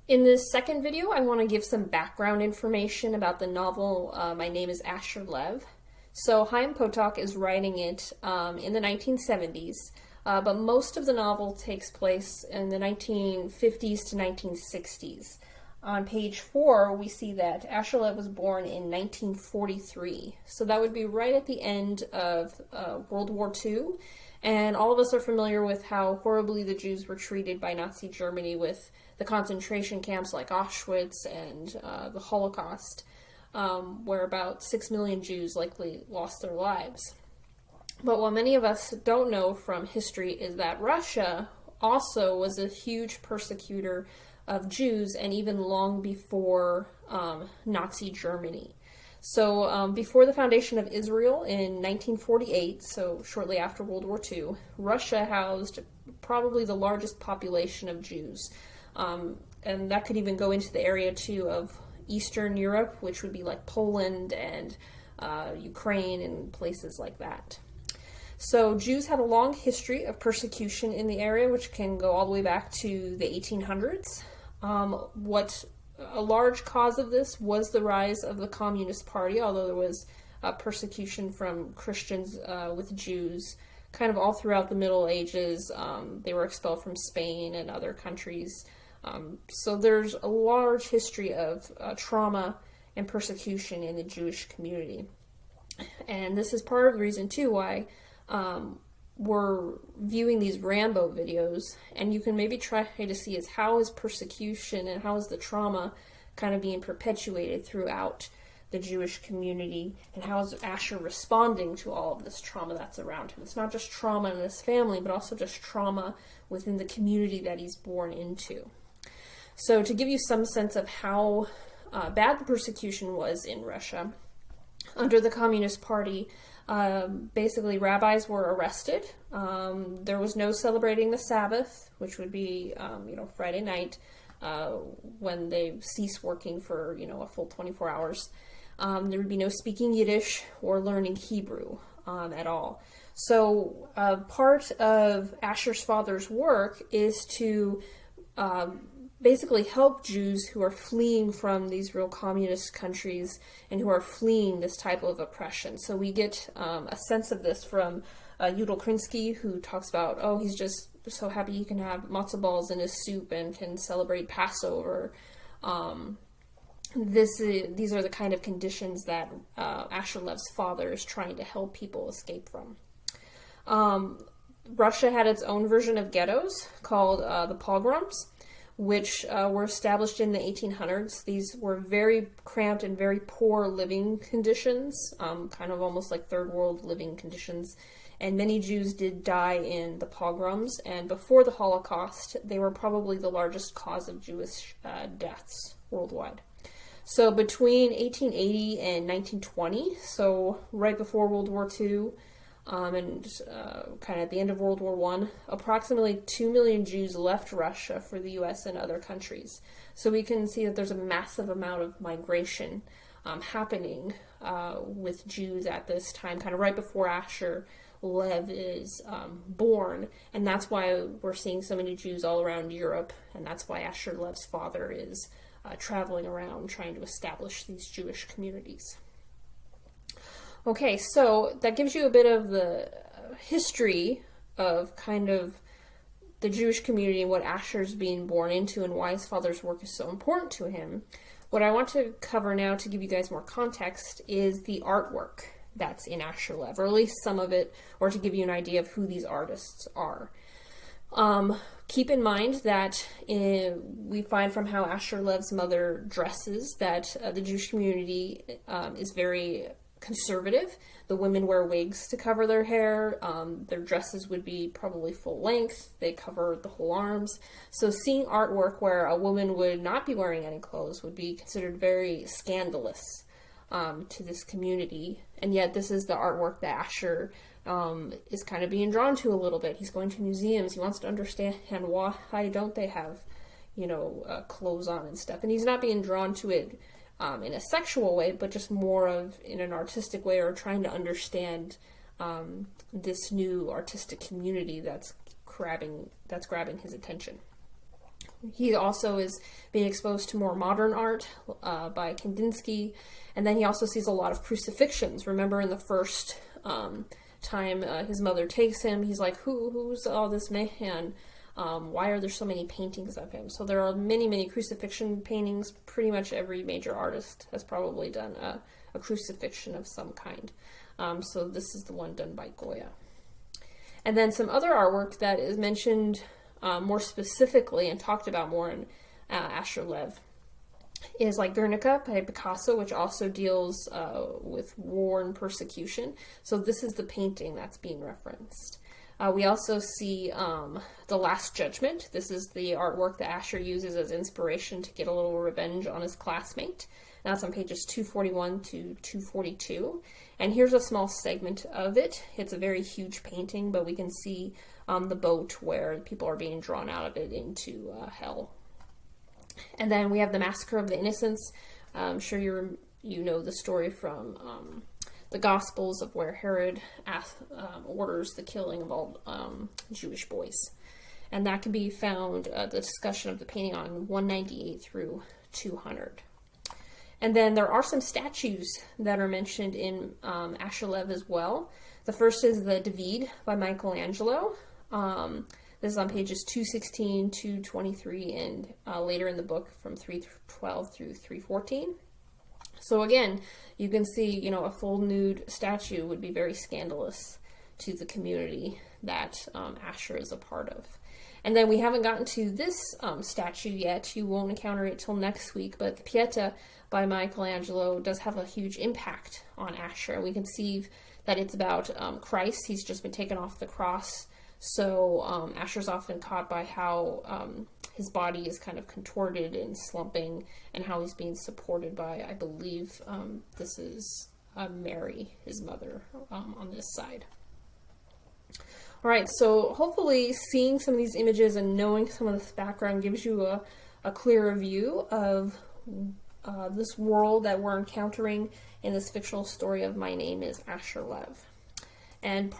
In this second video, I want to give some background information about the novel My Name is Asher Lev. So Chaim Potok is writing it in the 1970s, but most of the novel takes place in the 1950s to 1960s. On page 4, we see that Asher Lev was born in 1943, so that would be right at the end of World War II, and all of us are familiar with how horribly the Jews were treated by Nazi Germany with the concentration camps like Auschwitz and the Holocaust, where about 6 million Jews likely lost their lives. But what many of us don't know from history is that Russia also was a huge persecutor of Jews, and even long before Nazi Germany. So before the foundation of Israel in 1948, so shortly after World War II, Russia housed probably the largest population of Jews. And that could even go into the area too of Eastern Europe, which would be like Poland and Ukraine and places like that. So Jews had a long history of persecution in the area, which can go all the way back to the 1800s. What a large cause of this was the rise of the Communist Party, although there was persecution from Christians with Jews kind of all throughout the Middle Ages. They were expelled from Spain and other countries. So there's a large history of trauma and persecution in the Jewish community. And this is part of the reason, too, why we're viewing these Rambo videos, and you can maybe try to see is how is persecution and how is the trauma kind of being perpetuated throughout the Jewish community, and how is Asher responding to all of this trauma that's around him. It's not just trauma in his family, but also just trauma within the community that he's born into. So to give you some sense of how bad the persecution was in Russia, under the Communist Party, basically rabbis were arrested. There was no celebrating the Sabbath, which would be, Friday night, when they cease working for, a full 24 hours. There would be no speaking Yiddish or learning Hebrew at all. So part of Asher's father's work is to basically help Jews who are fleeing from these real communist countries and who are fleeing this type of oppression. So we get a sense of this from Yudel Krinsky, who talks about, he's just so happy he can have matzo balls in his soup and can celebrate Passover. These are the kind of conditions that Asher Lev's father is trying to help people escape from. Russia had its own version of ghettos called the pogroms, which were established in the 1800s. These were very cramped and very poor living conditions, kind of almost like third world living conditions. And many Jews did die in the pogroms, and before the Holocaust, they were probably the largest cause of Jewish deaths worldwide. So between 1880 and 1920, so right before World War II, and kind of at the end of World War I, approximately 2 million Jews left Russia for the U.S. and other countries. So we can see that there's a massive amount of migration happening with Jews at this time, kind of right before Asher Lev is born, and that's why we're seeing so many Jews all around Europe, and that's why Asher Lev's father is traveling around trying to establish these Jewish communities. Okay, so that gives you a bit of the history of kind of the Jewish community and what Asher's being born into and why his father's work is so important to him. What I want to cover now to give you guys more context is the artwork that's in Asher Lev, or at least some of it, or to give you an idea of who these artists are. Keep in mind that we find from how Asher Lev's mother dresses that the Jewish community is very conservative. The women wear wigs to cover their hair. Their dresses would be probably full length. They cover the whole arms. So seeing artwork where a woman would not be wearing any clothes would be considered very scandalous to this community. And yet this is the artwork that Asher is kind of being drawn to a little bit. He's going to museums. He wants to understand why don't they have, clothes on and stuff. And he's not being drawn to it in a sexual way, but just more of in an artistic way, or trying to understand this new artistic community that's grabbing his attention. He also is being exposed to more modern art by Kandinsky, and then he also sees a lot of crucifixions. Remember in the first time his mother takes him, he's like, who's all this man? Why are there so many paintings of him? So there are many crucifixion paintings. Pretty much every major artist has probably done a crucifixion of some kind. So this is the one done by Goya. And then some other artwork that is mentioned more specifically and talked about more in Asher Lev is like Guernica by Picasso, which also deals with war and persecution. So this is the painting that's being referenced. We also see The Last Judgment. This is the artwork that Asher uses as inspiration to get a little revenge on his classmate. That's on pages 241 to 242. And here's a small segment of it. It's a very huge painting, but we can see the boat where people are being drawn out of it into hell. And then we have the Massacre of the Innocents. I'm sure you know the story from the Gospels of where Herod orders the killing of all Jewish boys. And that can be found, the discussion of the painting, on 198 through 200. And then there are some statues that are mentioned in Asher Lev as well. The first is the David by Michelangelo. This is on pages 216, 223, and later in the book from 312 through 314. So again, you can see, a full nude statue would be very scandalous to the community that Asher is a part of. And then we haven't gotten to this statue yet. You won't encounter it till next week, but the Pieta by Michelangelo does have a huge impact on Asher. We can see that it's about Christ. He's just been taken off the cross. So Asher's often caught by how his body is kind of contorted and slumping, and how he's being supported by, I believe, this is Mary, his mother, on this side. All right, so hopefully seeing some of these images and knowing some of this background gives you a clearer view of this world that we're encountering in this fictional story of My Name is Asher Lev. And